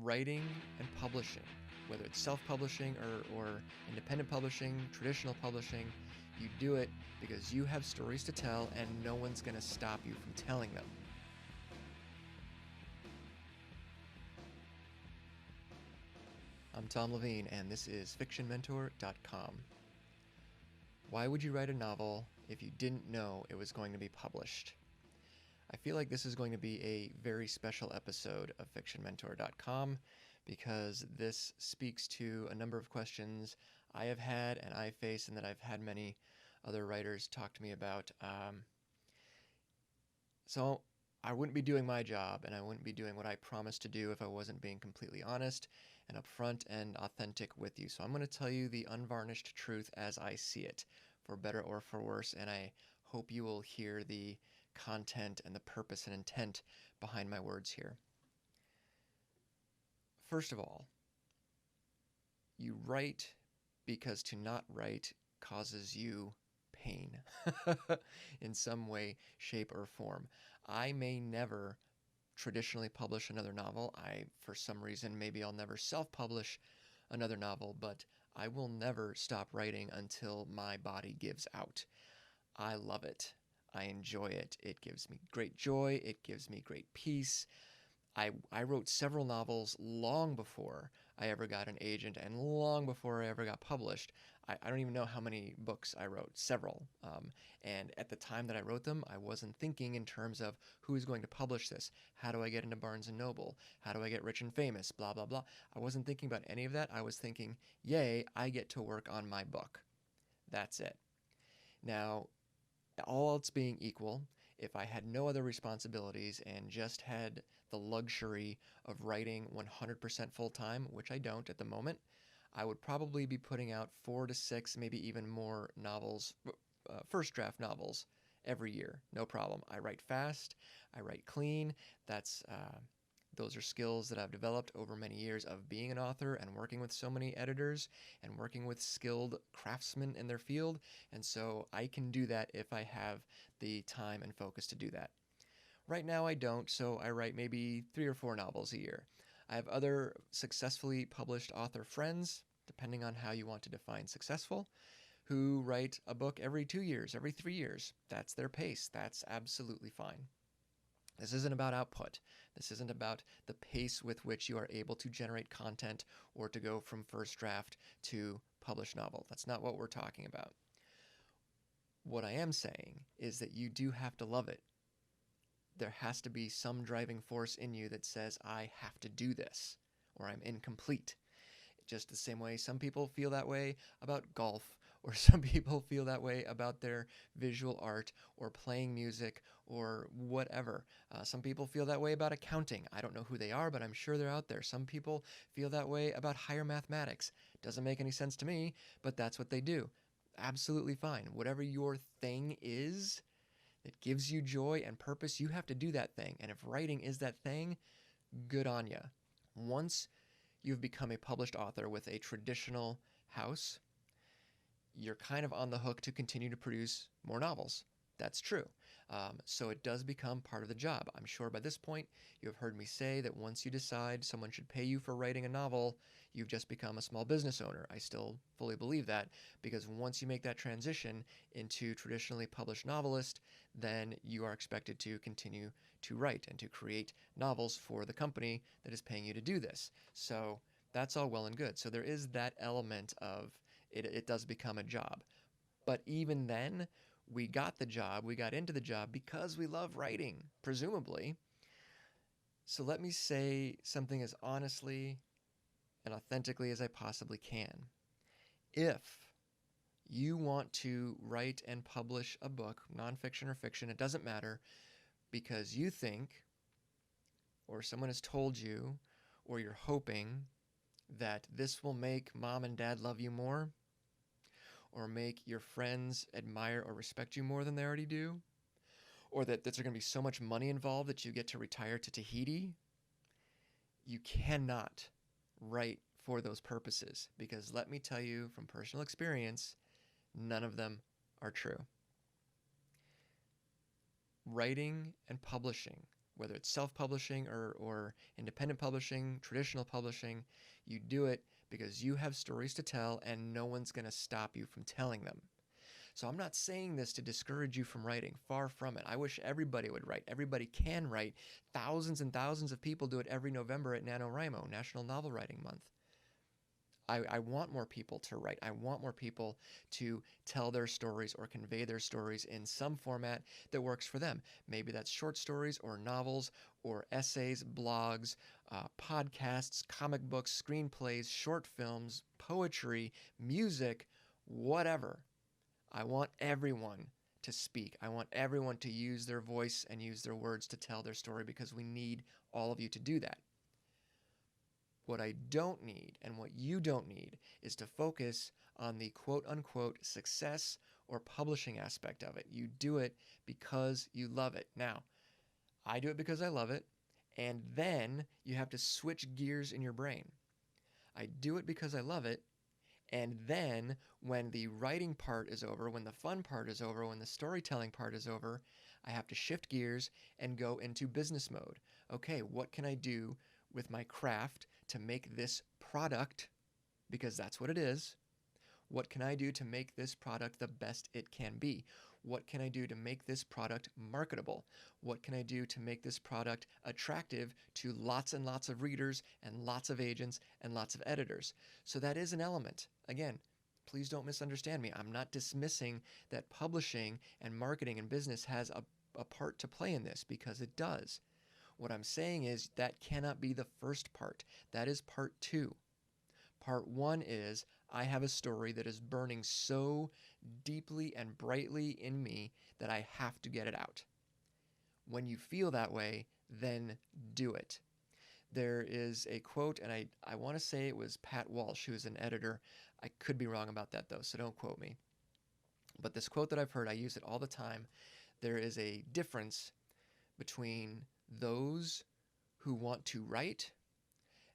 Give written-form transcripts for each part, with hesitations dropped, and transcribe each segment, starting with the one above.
writing and publishing, whether it's self-publishing or independent publishing, traditional publishing, you do it because you have stories to tell and no one's going to stop you from telling them. I'm Tom Leveen, and this is fictionmentor.com. Why would you write a novel if you didn't know it was going to be published? I feel like this is going to be a very special episode of fictionmentor.com because this speaks to a number of questions I have had and I face and that I've had many other writers talk to me about. So I wouldn't be doing my job and I wouldn't be doing what I promised to do if I wasn't being completely honest and upfront and authentic with you. So I'm going to tell you the unvarnished truth as I see it, for better or for worse, and I hope you will hear the content and the purpose and intent behind my words here. First of all, you write because to not write causes you pain in some way, shape, or form. I may never traditionally publish another novel. For some reason, maybe I'll never self-publish another novel, but I will never stop writing until my body gives out. I love it. I enjoy it. It gives me great joy. It gives me great peace. I wrote several novels long before I ever got an agent and long before I ever got published. I don't even know how many books I wrote, several. And at the time that I wrote them, I wasn't thinking in terms of who is going to publish this. How do I get into Barnes & Noble? How do I get rich and famous? Blah, blah, blah. I wasn't thinking about any of that. I was thinking, yay, I get to work on my book. That's it. Now, all else being equal, if I had no other responsibilities and just had the luxury of writing 100% full-time, which I don't at the moment, I would probably be putting out 4 to 6, maybe even more novels, first draft novels, every year. No problem. I write fast. I write clean. Those are skills that I've developed over many years of being an author and working with so many editors and working with skilled craftsmen in their field. And so I can do that if I have the time and focus to do that. Right now I don't, so I write maybe 3 or 4 novels a year. I have other successfully published author friends, depending on how you want to define successful, who write a book every 2 years, every 3 years. That's their pace. That's absolutely fine. This isn't about output. This isn't about the pace with which you are able to generate content or to go from first draft to published novel. That's not what we're talking about. What I am saying is that you do have to love it. There has to be some driving force in you that says, I have to do this, or I'm incomplete. Just the same way some people feel that way about golf, or some people feel that way about their visual art, or playing music, or whatever. Some people feel that way about accounting. I don't know who they are, but I'm sure they're out there. Some people feel that way about higher mathematics. Doesn't make any sense to me, but that's what they do. Absolutely fine. Whatever your thing is that gives you joy and purpose, you have to do that thing. And if writing is that thing, good on ya. Once you've become a published author with a traditional house, you're kind of on the hook to continue to produce more novels. That's true. So it does become part of the job. I'm sure by this point you have heard me say that once you decide someone should pay you for writing a novel, you've just become a small business owner. I still fully believe that, because once you make that transition into traditionally published novelist, then you are expected to continue to write and to create novels for the company that is paying you to do this. So that's all well and good. So there is that element of it does become a job. But even then, we got into the job because we love writing, presumably. So let me say something as honestly and authentically as I possibly can. If you want to write and publish a book, nonfiction or fiction, it doesn't matter, because you think, or someone has told you, or you're hoping that this will make mom and dad love you more, or make your friends admire or respect you more than they already do, or that there's going to be so much money involved that you get to retire to Tahiti, you cannot write for those purposes, because let me tell you from personal experience, none of them are true. Writing and publishing whether it's self-publishing or independent publishing, traditional publishing. You do it because you have stories to tell and no one's going to stop you from telling them. So I'm not saying this to discourage you from writing. Far from it. I wish everybody would write. Everybody can write. Thousands and thousands of people do it every November at NaNoWriMo, National Novel Writing Month. I want more people to write. I want more people to tell their stories or convey their stories in some format that works for them. Maybe that's short stories or novels or essays, blogs, podcasts, comic books, screenplays, short films, poetry, music, whatever. I want everyone to speak. I want everyone to use their voice and use their words to tell their story because we need all of you to do that. What I don't need and what you don't need is to focus on the quote unquote success or publishing aspect of it. You do it because you love it. Now, I do it because I love it, and then you have to switch gears in your brain. I do it because I love it, and then when the writing part is over, when the fun part is over, when the storytelling part is over, I have to shift gears and go into business mode. Okay, what can I do with my craft to make this product, because that's what it is? What can I do to make this product the best it can be? What can I do to make this product marketable? What can I do to make this product attractive to lots and lots of readers and lots of agents and lots of editors? So that is an element. Again, please don't misunderstand me. I'm not dismissing that publishing and marketing and business has a part to play in this, because it does. What I'm saying is that cannot be the first part. That is part two. Part one is I have a story that is burning so deeply and brightly in me that I have to get it out. When you feel that way, then do it. There is a quote, and I want to say it was Pat Walsh, who is an editor. I could be wrong about that, though, so don't quote me. But this quote that I've heard, I use it all the time. There is a difference between those who want to write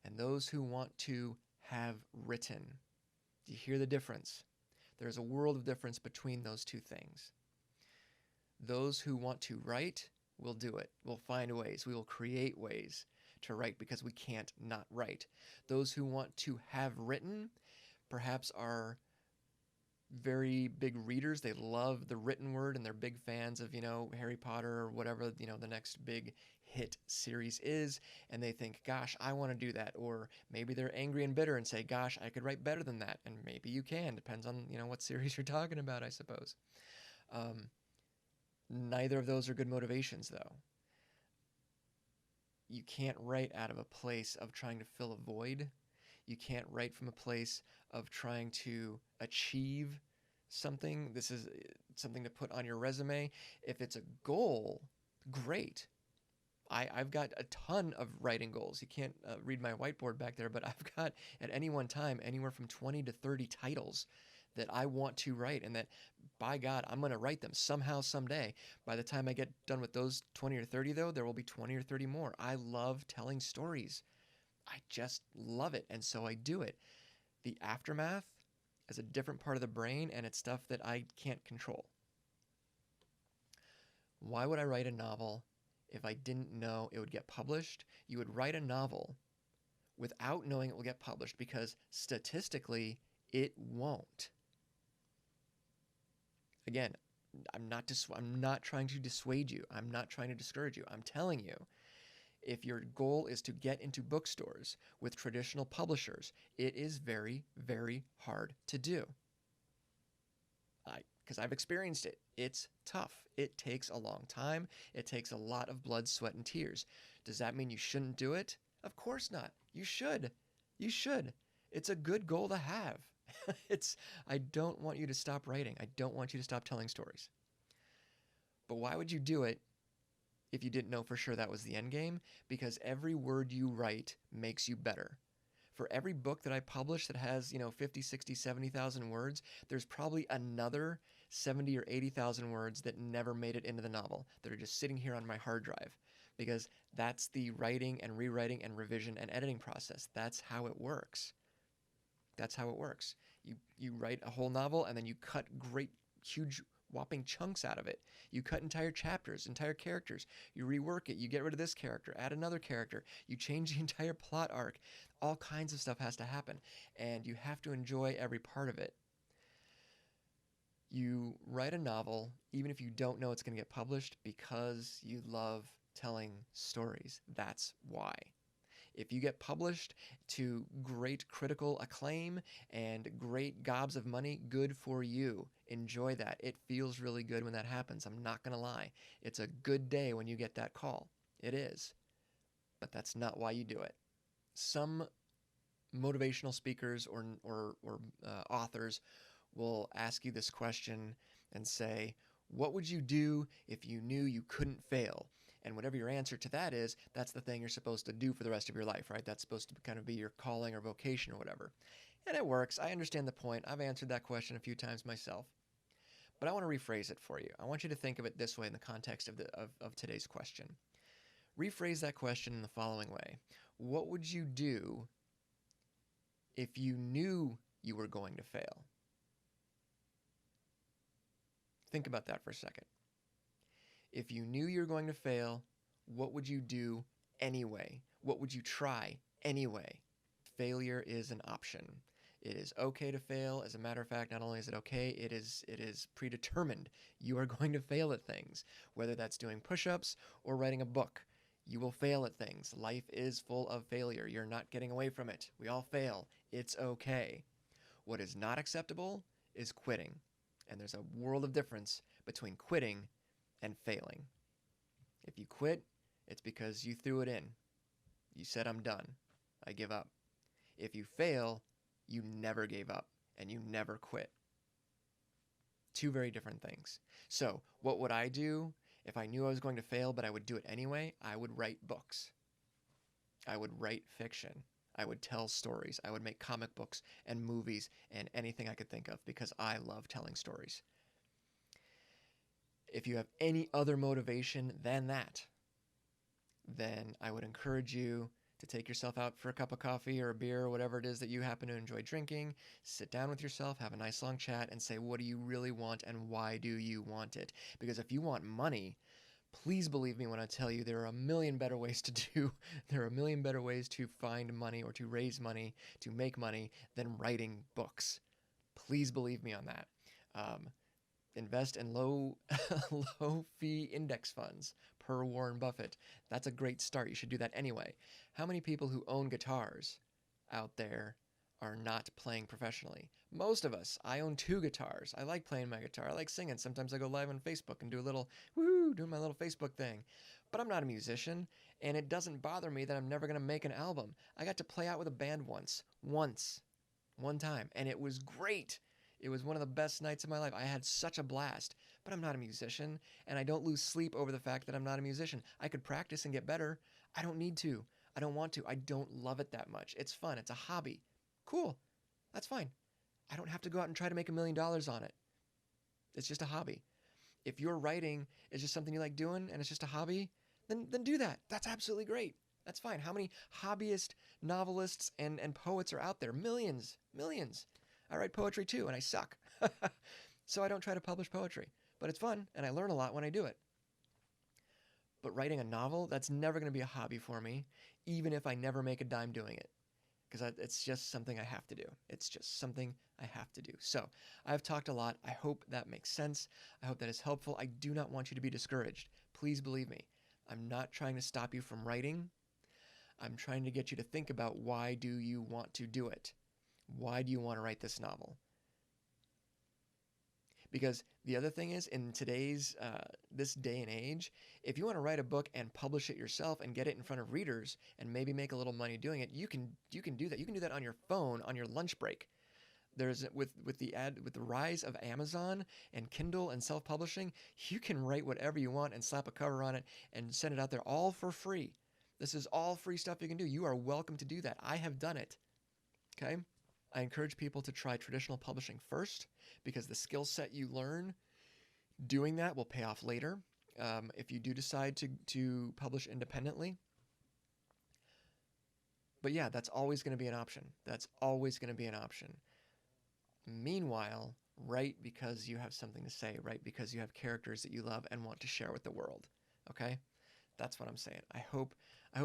and those who want to have written. Do you hear the difference? There's a world of difference between those two things. Those who want to write will do it. We'll find ways. We will create ways to write because we can't not write. Those who want to have written perhaps are very big readers. They love the written word and they're big fans of, Harry Potter or whatever, the next big hit series is. And they think, gosh, I want to do that. Or maybe they're angry and bitter and say, gosh, I could write better than that. And maybe you can. Depends on, what series you're talking about, I suppose. Neither of those are good motivations, though. You can't write out of a place of trying to fill a void. You can't write from a place of trying to achieve something. This is something to put on your resume. If it's a goal, great. I've got a ton of writing goals. You can't read my whiteboard back there, but I've got at any one time anywhere from 20 to 30 titles that I want to write, and that, by God, I'm going to write them somehow, someday. By the time I get done with those 20 or 30, though, there will be 20 or 30 more. I love telling stories. I just love it, and so I do it. The aftermath is a different part of the brain, and it's stuff that I can't control. Why would I write a novel if I didn't know it would get published? You would write a novel without knowing it will get published because statistically, it won't. Again, I'm not trying to dissuade you. I'm not trying to discourage you. I'm telling you, if your goal is to get into bookstores with traditional publishers, it is very, very hard to do. Because I've experienced it. It's tough. It takes a long time. It takes a lot of blood, sweat, and tears. Does that mean you shouldn't do it? Of course not. You should. You should. It's a good goal to have. I don't want you to stop writing. I don't want you to stop telling stories. But why would you do it if you didn't know for sure that was the end game? Because every word you write makes you better. For every book that I publish that has, 50, 60, 70,000 words, there's probably another 70 or 80,000 words that never made it into the novel that are just sitting here on my hard drive, because that's the writing and rewriting and revision and editing process. That's how it works. That's how it works. You write a whole novel and then you cut great, huge whopping chunks out of it. You cut entire chapters, entire characters. You rework it. You get rid of this character, add another character. You change the entire plot arc. All kinds of stuff has to happen, and you have to enjoy every part of it. You write a novel, even if you don't know it's going to get published, because you love telling stories. That's why. If you get published to great critical acclaim and great gobs of money, good for you. Enjoy that. It feels really good when that happens. I'm not going to lie. It's a good day when you get that call. It is. But that's not why you do it. Some motivational speakers or authors will ask you this question and say, what would you do if you knew you couldn't fail? And whatever your answer to that is, that's the thing you're supposed to do for the rest of your life, right? That's supposed to kind of be your calling or vocation or whatever. And it works. I understand the point. I've answered that question a few times myself. But I want to rephrase it for you. I want you to think of it this way in the context of today's question. Rephrase that question in the following way. What would you do if you knew you were going to fail? Think about that for a second. If you knew you were going to fail, what would you do anyway? What would you try anyway? Failure is an option. It is okay to fail. As a matter of fact, not only is it okay, it is predetermined. You are going to fail at things, whether that's doing push-ups or writing a book. You will fail at things. Life is full of failure. You're not getting away from it. We all fail. It's okay. What is not acceptable is quitting. And there's a world of difference between quitting and failing. If you quit, it's because you threw it in. You said, I'm done. I give up. If you fail, you never gave up and you never quit. Two very different things. So what would I do if I knew I was going to fail, but I would do it anyway? I would write books. I would write fiction. I would tell stories. I would make comic books and movies and anything I could think of because I love telling stories. If you have any other motivation than that, then I would encourage you to take yourself out for a cup of coffee or a beer or whatever it is that you happen to enjoy drinking. Sit down with yourself, have a nice long chat, and say, what do you really want and why do you want it? Because if you want money, please believe me when I tell you there are a million better ways to find money or to raise money, to make money than writing books. Please believe me on that. Invest in low fee index funds per Warren Buffett. That's a great start. You should do that anyway. How many people who own guitars out there are not playing professionally? Most of us. I own 2 guitars. I like playing my guitar. I like singing. Sometimes I go live on Facebook and do a little doing my little Facebook thing. But I'm not a musician, and it doesn't bother me that I'm never going to make an album. I got to play out with a band one time, and it was great. It was one of the best nights of my life. I had such a blast, but I'm not a musician, and I don't lose sleep over the fact that I'm not a musician. I could practice and get better. I don't need to. I don't want to. I don't love it that much. It's fun. It's a hobby. Cool. That's fine. I don't have to go out and try to make $1 million on it. It's just a hobby. If your writing is just something you like doing and it's just a hobby, then do that. That's absolutely great. That's fine. How many hobbyist novelists and poets are out there? Millions. I write poetry too, and I suck. So I don't try to publish poetry. But it's fun, and I learn a lot when I do it. But writing a novel, that's never going to be a hobby for me, even if I never make a dime doing it. Because it's just something I have to do. It's just something I have to do. So I've talked a lot. I hope that makes sense. I hope that is helpful. I do not want you to be discouraged. Please believe me. I'm not trying to stop you from writing. I'm trying to get you to think about, why do you want to do it? Why do you want to write this novel? Because the other thing is, in today's, this day and age, if you want to write a book and publish it yourself and get it in front of readers and maybe make a little money doing it, you can do that. You can do that on your phone, on your lunch break. There's with the rise of Amazon and Kindle and self-publishing, you can write whatever you want and slap a cover on it and send it out there all for free. This is all free stuff you can do. You are welcome to do that. I have done it. Okay? I encourage people to try traditional publishing first, because the skill set you learn doing that will pay off later if you do decide to publish independently. But yeah, that's always going to be an option. That's always going to be an option. Meanwhile, Write because you have something to say. Write because you have characters that you love and want to share with the world. Okay? That's what I'm saying. I hope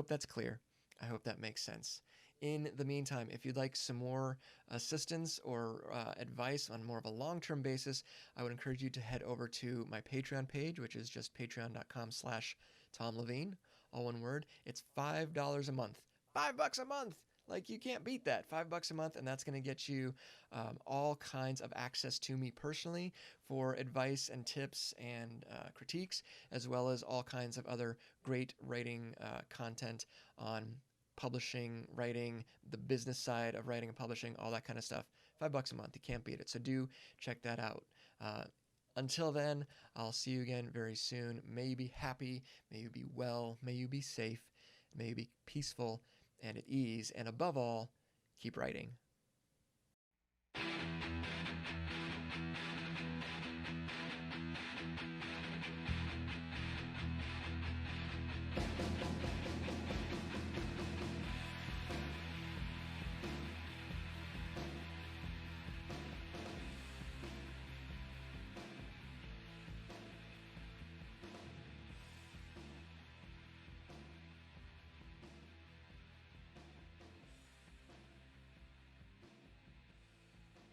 that's clear. I hope that makes sense. In the meantime, if you'd like some more assistance or advice on more of a long-term basis, I would encourage you to head over to my Patreon page, which is just patreon.com/Tom Leveen, all one word. It's $5 a month. $5 a month. Like, you can't beat that. $5 a month, and that's going to get you all kinds of access to me personally for advice and tips and critiques, as well as all kinds of other great writing content on publishing, writing, the business side of writing and publishing, all that kind of stuff. $5 a month, you can't beat it. So do check that out. Until then, I'll see you again very soon. May you be happy, may you be well, may you be safe, may you be peaceful and at ease, and above all, keep writing.